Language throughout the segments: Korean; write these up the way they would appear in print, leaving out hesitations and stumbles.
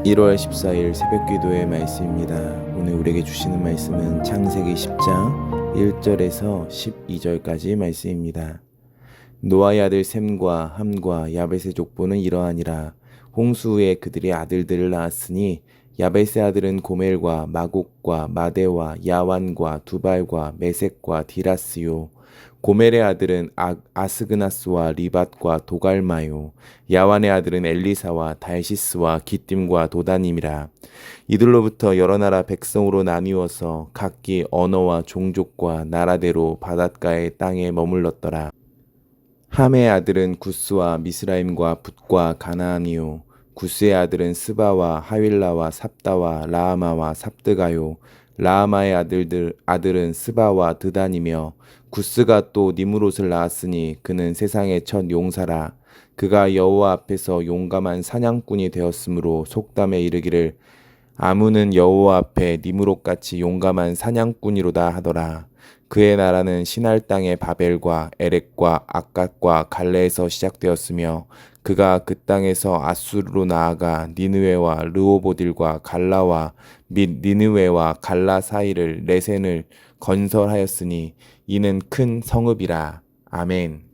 1월 14일 새벽기도의 말씀입니다. 오늘 우리에게 주시는 말씀은 창세기 10장 1절에서 12절까지 말씀입니다. 노아의 아들 셈과 함과 야벳의 족보는 이러하니라. 홍수 후에 그들이 아들들을 낳았으니 야벳의 아들은 고멜과 마곡과 마데와 야완과 두발과 메섹과 디라스요. 고멜의 아들은 아스그나스와 리밧과 도갈마요. 야완의 아들은 엘리사와 달시스와 기띔과 도다님이라. 이들로부터 여러 나라 백성으로 나뉘어서 각기 언어와 종족과 나라대로 바닷가의 땅에 머물렀더라. 함의 아들은 구스와 미스라임과 붓과 가나안이요. 구스의 아들은 스바와 하윌라와 삽다와 라아마와 삽드가요. 라아마의 아들은 스바와 드단이며 구스가 또 니므롯을 낳았으니 그는 세상의 첫 용사라. 그가 여호와 앞에서 용감한 사냥꾼이 되었으므로 속담에 이르기를 아무는 여호와 앞에 니므롯같이 용감한 사냥꾼이로다 하더라. 그의 나라는 시날 땅의 바벨과 에렉과 악갓과 갈레에서 시작되었으며 그가 그 땅에서 아수르로 나아가 니느웨와 르호보딜과 갈라와 및 니느웨와 갈라 사이를 레센을 건설하였으니 이는 큰 성읍이라. 아멘.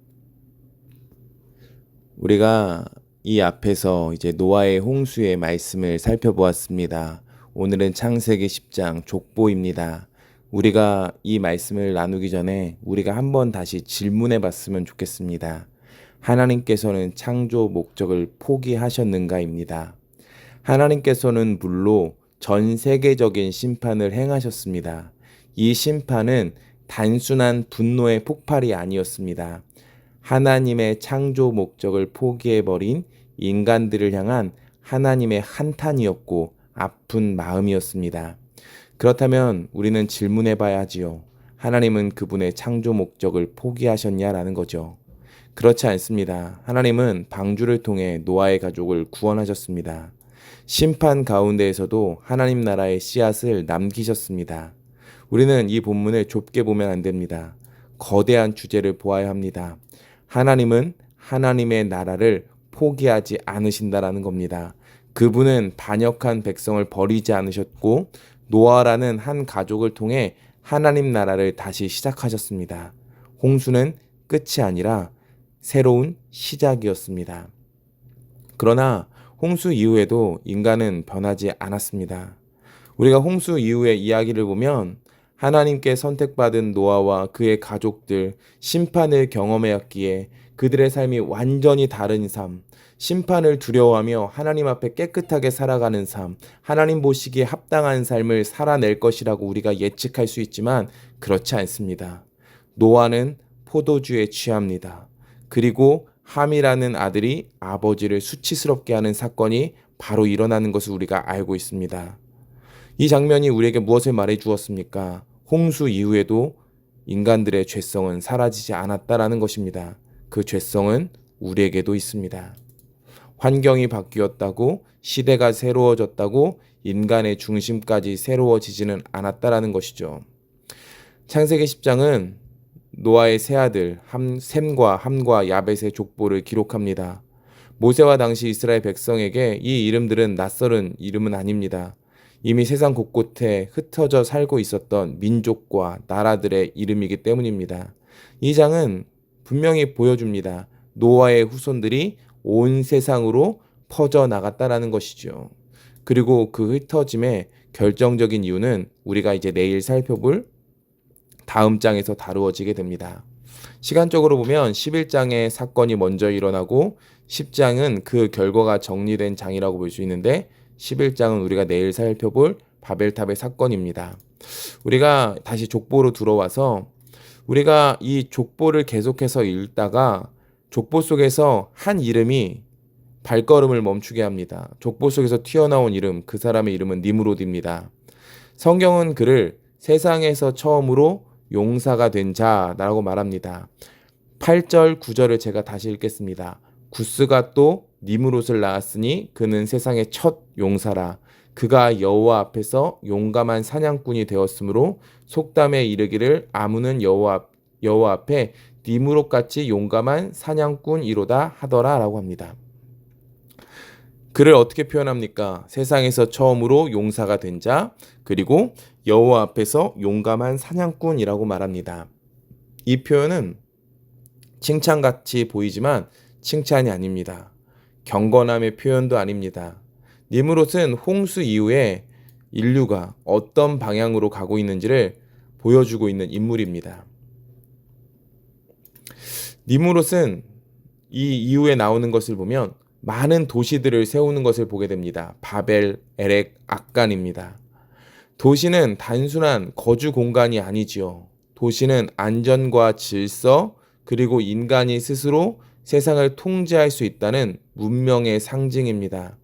우리가 이 앞에서 이제 노아의 홍수의 말씀을 살펴보았습니다. 오늘은 창세기 10장 족보입니다. 우리가 이 말씀을 나누기 전에 우리가 한번 다시 질문해 봤으면 좋겠습니다. 하나님께서는 창조 목적을 포기하셨는가입니다. 하나님께서는 물로 전 세계적인 심판을 행하셨습니다. 이 심판은 단순한 분노의 폭발이 아니었습니다. 하나님의 창조 목적을 포기해버린 인간들을 향한 하나님의 한탄이었고 아픈 마음이었습니다. 그렇다면 우리는 질문해 봐야지요. 하나님은 그분의 창조 목적을 포기하셨냐라는 거죠. 그렇지 않습니다. 하나님은 방주를 통해 노아의 가족을 구원하셨습니다. 심판 가운데에서도 하나님 나라의 씨앗을 남기셨습니다. 우리는 이 본문을 좁게 보면 안 됩니다. 거대한 주제를 보아야 합니다. 하나님은 하나님의 나라를 포기하지 않으신다라는 겁니다. 그분은 반역한 백성을 버리지 않으셨고 노아라는 한 가족을 통해 하나님 나라를 다시 시작하셨습니다. 홍수는 끝이 아니라 새로운 시작이었습니다. 그러나 홍수 이후에도 인간은 변하지 않았습니다. 우리가 홍수 이후의 이야기를 보면 하나님께 선택받은 노아와 그의 가족들 심판을 경험하였기에 그들의 삶이 완전히 다른 삶, 심판을 두려워하며 하나님 앞에 깨끗하게 살아가는 삶, 하나님 보시기에 합당한 삶을 살아낼 것이라고 우리가 예측할 수 있지만 그렇지 않습니다. 노아는 포도주에 취합니다. 그리고 함이라는 아들이 아버지를 수치스럽게 하는 사건이 바로 일어나는 것을 우리가 알고 있습니다. 이 장면이 우리에게 무엇을 말해 주었습니까? 홍수 이후에도 인간들의 죄성은 사라지지 않았다라는 것입니다. 그 죄성은 우리에게도 있습니다. 환경이 바뀌었다고, 시대가 새로워졌다고 인간의 중심까지 새로워지지는 않았다라는 것이죠. 창세기 10장은 노아의 세 아들 셈과 함과 야벳의 족보를 기록합니다. 모세와 당시 이스라엘 백성에게 이 이름들은 낯설은 이름은 아닙니다. 이미 세상 곳곳에 흩어져 살고 있었던 민족과 나라들의 이름이기 때문입니다. 이 장은 분명히 보여줍니다. 노아의 후손들이 온 세상으로 퍼져나갔다라는 것이죠. 그리고 그 흩어짐의 결정적인 이유는 우리가 이제 내일 살펴볼 다음 장에서 다루어지게 됩니다. 시간적으로 보면 11장의 사건이 먼저 일어나고 10장은 그 결과가 정리된 장이라고 볼 수 있는데 11장은 우리가 내일 살펴볼 바벨탑의 사건입니다. 우리가 다시 족보로 들어와서 우리가 이 족보를 계속해서 읽다가 족보 속에서 한 이름이 발걸음을 멈추게 합니다. 족보 속에서 튀어나온 이름, 그 사람의 이름은 니므롯입니다. 성경은 그를 세상에서 처음으로 용사가 된 자라고 말합니다. 8절, 9절을 제가 다시 읽겠습니다. 구스가 또 니므롯을 낳았으니 그는 세상의 첫 용사라. 그가 여호와 앞에서 용감한 사냥꾼이 되었으므로 속담에 이르기를 아무는 여호와 앞에 니므롯같이 용감한 사냥꾼이로다 하더라 라고 합니다. 그를 어떻게 표현합니까? 세상에서 처음으로 용사가 된 자, 그리고 여호와 앞에서 용감한 사냥꾼이라고 말합니다. 이 표현은 칭찬같이 보이지만 칭찬이 아닙니다. 경건함의 표현도 아닙니다. 니므롯은 홍수 이후에 인류가 어떤 방향으로 가고 있는지를 보여주고 있는 인물입니다. 니므롯은 이 이후에 나오는 것을 보면 많은 도시들을 세우는 것을 보게 됩니다. 바벨, 에렉, 악간입니다. 도시는 단순한 거주 공간이 아니지요. 도시는 안전과 질서, 그리고 인간이 스스로 세상을 통제할 수 있다는 문명의 상징입니다.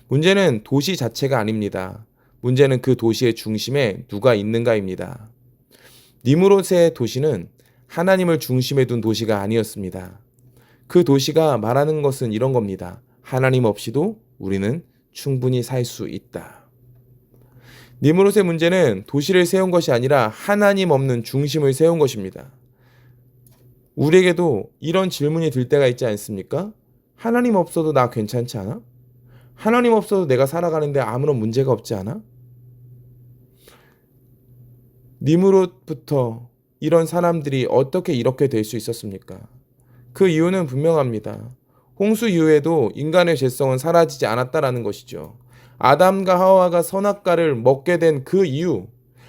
문제는 도시 자체가 아닙니다. 문제는 그 도시의 중심에 누가 있는가입니다. 니므롯의 도시는 하나님을 중심에 둔 도시가 아니었습니다. 그 도시가 말하는 것은 이런 겁니다. 하나님 없이도 우리는 충분히 살 수 있다. 니므롯의 문제는 도시를 세운 것이 아니라 하나님 없는 중심을 세운 것입니다. 우리에게도 이런 질문이 들 때가 있지 않습니까? 하나님 없어도 나 괜찮지 않아? 하나님 없어도 내가 살아가는데 아무런 문제가 없지 않아? 니므롯부터 이런 사람들이 어떻게 이렇게 될 수 있었습니까? 그 이유는 분명합니다. 홍수 이후에도 인간의 죄성은 사라지지 않았다라는 것이죠. 아담과 하와가 선악과를 먹게 된 그 이유,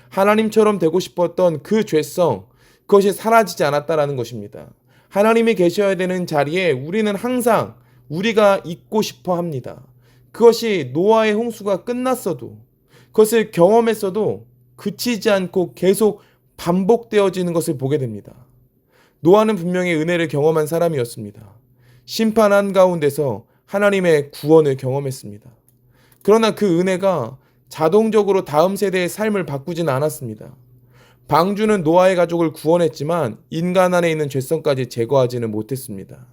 하나님처럼 되고 싶었던 그 죄성, 그것이 사라지지 않았다라는 것입니다. 하나님이 계셔야 되는 자리에 우리는 항상 우리가 있고 싶어 합니다. 그것이 노아의 홍수가 끝났어도, 그것을 경험했어도 그치지 않고 계속 반복되어지는 것을 보게 됩니다. 노아는 분명히 은혜를 경험한 사람이었습니다. 심판 한가운데서 하나님의 구원을 경험했습니다. 그러나 그 은혜가 자동적으로 다음 세대의 삶을 바꾸지는 않았습니다. 방주는 노아의 가족을 구원했지만 인간 안에 있는 죄성까지 제거하지는 못했습니다.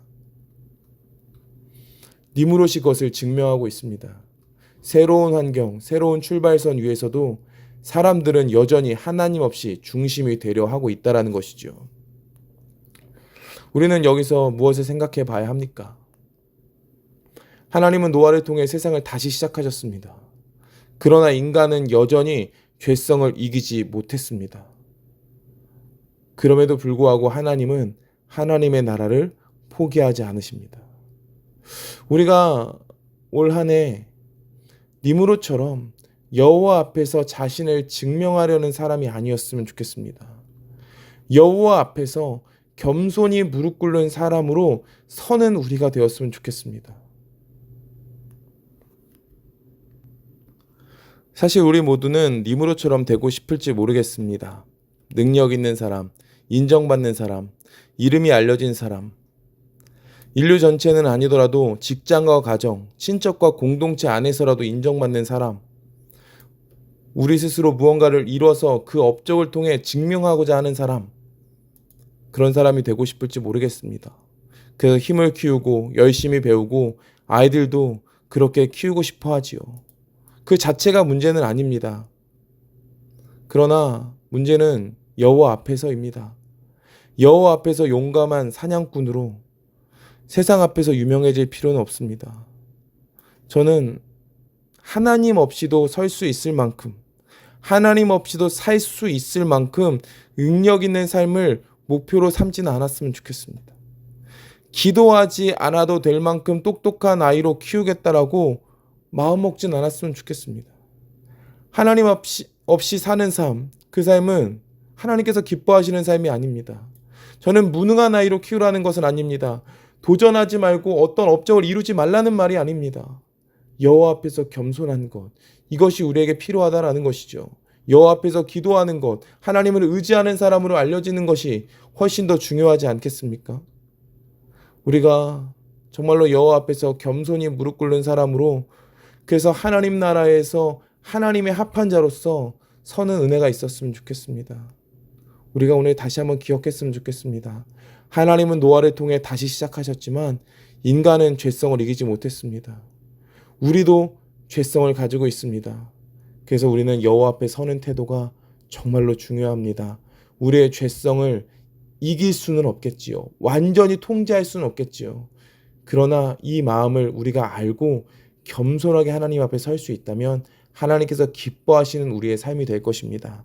니므롯이 그것을 증명하고 있습니다. 새로운 환경, 새로운 출발선 위에서도 사람들은 여전히 하나님 없이 중심이 되려 하고 있다는 것이죠. 우리는 여기서 무엇을 생각해 봐야 합니까? 하나님은 노아를 통해 세상을 다시 시작하셨습니다. 그러나 인간은 여전히 죄성을 이기지 못했습니다. 그럼에도 불구하고 하나님은 하나님의 나라를 포기하지 않으십니다. 우리가 올 한 해 니므롯처럼 여호와 앞에서 자신을 증명하려는 사람이 아니었으면 좋겠습니다. 여호와 앞에서 겸손히 무릎 꿇는 사람으로 서는 우리가 되었으면 좋겠습니다. 사실 우리 모두는 니므롯처럼 되고 싶을지 모르겠습니다. 능력 있는 사람, 인정받는 사람, 이름이 알려진 사람, 인류 전체는 아니더라도 직장과 가정, 친척과 공동체 안에서라도 인정받는 사람, 우리 스스로 무언가를 이뤄서 그 업적을 통해 증명하고자 하는 사람, 그런 사람이 되고 싶을지 모르겠습니다. 그 힘을 키우고 열심히 배우고 아이들도 그렇게 키우고 싶어 하지요. 그 자체가 문제는 아닙니다. 그러나 문제는 여호와 앞에서입니다. 여호와 앞에서 용감한 사냥꾼으로 세상 앞에서 유명해질 필요는 없습니다. 저는 하나님 없이도 설 수 있을 만큼, 하나님 없이도 살 수 있을 만큼 능력 있는 삶을 목표로 삼지는 않았으면 좋겠습니다. 기도하지 않아도 될 만큼 똑똑한 아이로 키우겠다라고 마음 먹진 않았으면 좋겠습니다. 하나님 없이 사는 삶, 그 삶은 하나님께서 기뻐하시는 삶이 아닙니다. 저는 무능한 아이로 키우라는 것은 아닙니다. 도전하지 말고 어떤 업적을 이루지 말라는 말이 아닙니다. 여호와 앞에서 겸손한 것, 이것이 우리에게 필요하다라는 것이죠. 여호와 앞에서 기도하는 것, 하나님을 의지하는 사람으로 알려지는 것이 훨씬 더 중요하지 않겠습니까? 우리가 정말로 여호와 앞에서 겸손히 무릎 꿇는 사람으로, 그래서 하나님 나라에서 하나님의 합한 자로서 서는 은혜가 있었으면 좋겠습니다. 우리가 오늘 다시 한번 기억했으면 좋겠습니다. 하나님은 노아를 통해 다시 시작하셨지만 인간은 죄성을 이기지 못했습니다. 우리도 죄성을 가지고 있습니다. 그래서 우리는 여호와 앞에 서는 태도가 정말로 중요합니다. 우리의 죄성을 이길 수는 없겠지요. 완전히 통제할 수는 없겠지요. 그러나 이 마음을 우리가 알고 겸손하게 하나님 앞에 설 수 있다면 하나님께서 기뻐하시는 우리의 삶이 될 것입니다.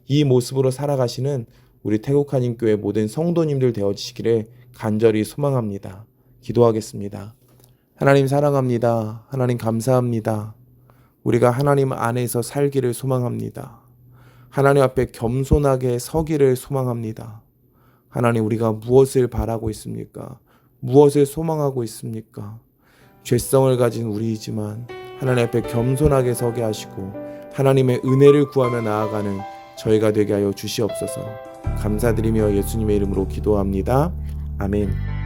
이 모습으로 살아가시는 우리 태국한인교회 모든 성도님들 되어주시기를 간절히 소망합니다. 기도하겠습니다. 하나님 사랑합니다. 하나님 감사합니다. 우리가 하나님 안에서 살기를 소망합니다. 하나님 앞에 겸손하게 서기를 소망합니다. 하나님, 우리가 무엇을 바라고 있습니까? 무엇을 소망하고 있습니까? 죄성을 가진 우리이지만 하나님 앞에 겸손하게 서게 하시고 하나님의 은혜를 구하며 나아가는 저희가 되게 하여 주시옵소서. 감사드리며 예수님의 이름으로 기도합니다. 아멘.